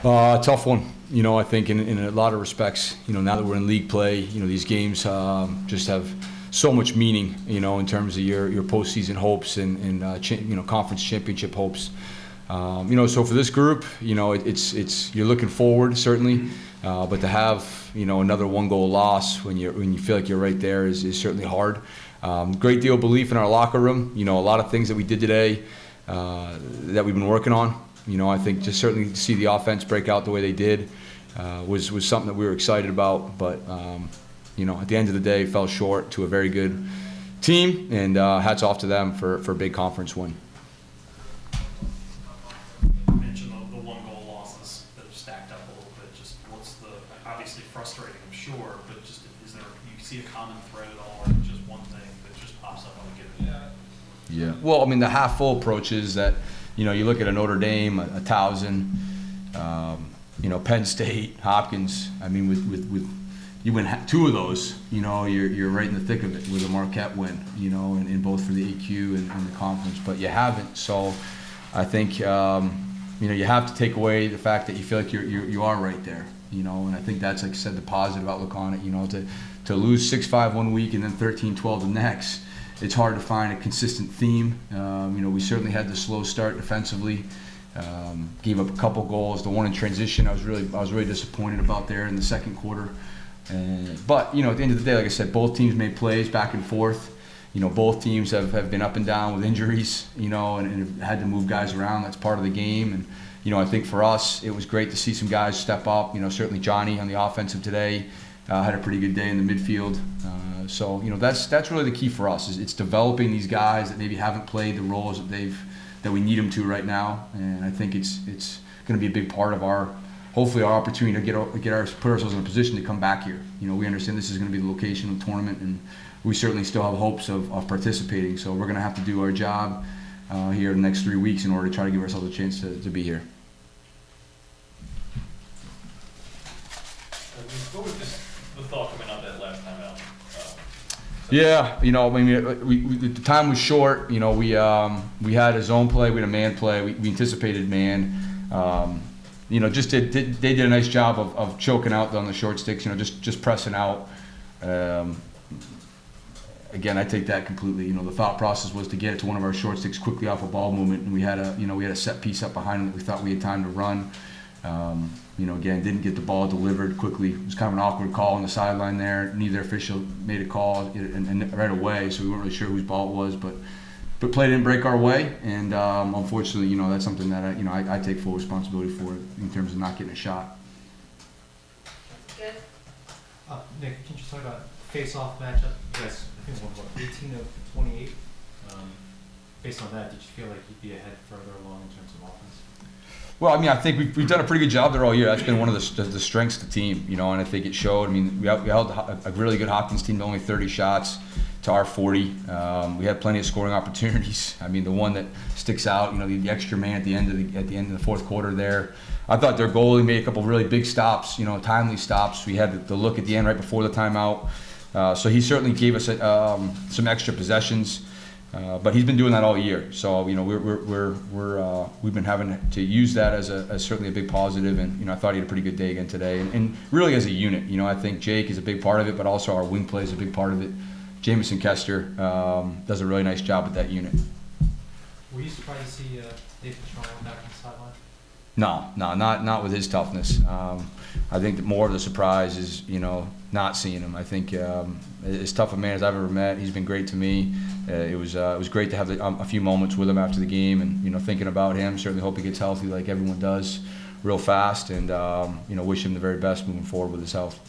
Tough one. I think in a lot of respects, now that we're in league play, these games just have so much meaning, in terms of your postseason hopes and conference championship hopes. So for this group, it's you're looking forward certainly, but to have another 1-goal loss when you feel like you're right there is certainly hard. Great deal of belief in our locker room. A lot of things that we did today that we've been working on. I think just certainly to see the offense break out the way they did was something that we were excited about. But at the end of the day, fell short to a very good team, and hats off to them for a big conference win. You mentioned the 1-goal losses that have stacked up a little bit. Just what's the obviously frustrating, I'm sure, but just is there you see a common thread at all, or just one thing that just pops up on a given day? Yeah. Well, I mean, the half-full approach is that. You look at a Notre Dame, a Towson, Penn State, Hopkins. I mean, with you win 2 of those, you're right in the thick of it with a Marquette win, in both for the AQ and the conference. But you haven't, so I think you have to take away the fact that you feel like you are right there, and I think that's, like I said, the positive outlook on it. To lose 6-5 one week and then 13-12 the next. It's hard to find a consistent theme. We certainly had the slow start defensively. Gave up a couple goals. The one in transition, I was really disappointed about there in the second quarter. But at the end of the day, like I said, both teams made plays back and forth. Both teams have been up and down with injuries. And have had to move guys around. That's part of the game. And I think for us, it was great to see some guys step up. Certainly Johnny on the offensive today had a pretty good day in the midfield. So that's really the key for us. Is it's developing these guys that maybe haven't played the roles that we need them to right now, and I think it's going to be a big part of hopefully our opportunity to put ourselves in a position to come back here. We understand this is going to be the location of the tournament, and we certainly still have hopes of participating. So we're going to have to do our job here in the next 3 weeks in order to try to give ourselves a chance to be here. What was the thought coming out that last time out? Yeah, the time was short. We had a zone play, we had a man play. We anticipated man. They did a nice job of choking out on the short sticks. Just pressing out. Again, I take that completely. The thought process was to get it to one of our short sticks quickly off a ball movement, and we had a set piece up behind them that we thought we had time to run. Again, didn't get the ball delivered quickly. It was kind of an awkward call on the sideline there. Neither official made a call and right away, so we weren't really sure whose ball it was. But play didn't break our way, and unfortunately, that's something that I take full responsibility for in terms of not getting a shot. Good. Nick, can you just talk about face-off matchup? You guys, I think it was 18 of 28. Based on that, did you feel like you'd be ahead further along in terms of offense? Well, I think we've done a pretty good job there all year. That's been one of the strengths of the team, and I think it showed. We held a really good Hopkins team to only 30 shots to our 40. We had plenty of scoring opportunities. The one that sticks out, the extra man at the end of the fourth quarter there. I thought their goalie made a couple really big stops, timely stops. We had the look at the end right before the timeout. So he certainly gave us some extra possessions. But he's been doing that all year, so we've been having to use that as certainly a big positive, and I thought he had a pretty good day again today, and really as a unit, I think Jake is a big part of it, but also our wing play is a big part of it. Jamison Kester does a really nice job with that unit. Were you surprised to see Nathan Strong back on the sideline? No, not with his toughness. I think that more of the surprise is not seeing him. I think as tough a man as I've ever met. He's been great to me. It was great to have a few moments with him after the game, and thinking about him. Certainly hope he gets healthy like everyone does, real fast, and wish him the very best moving forward with his health.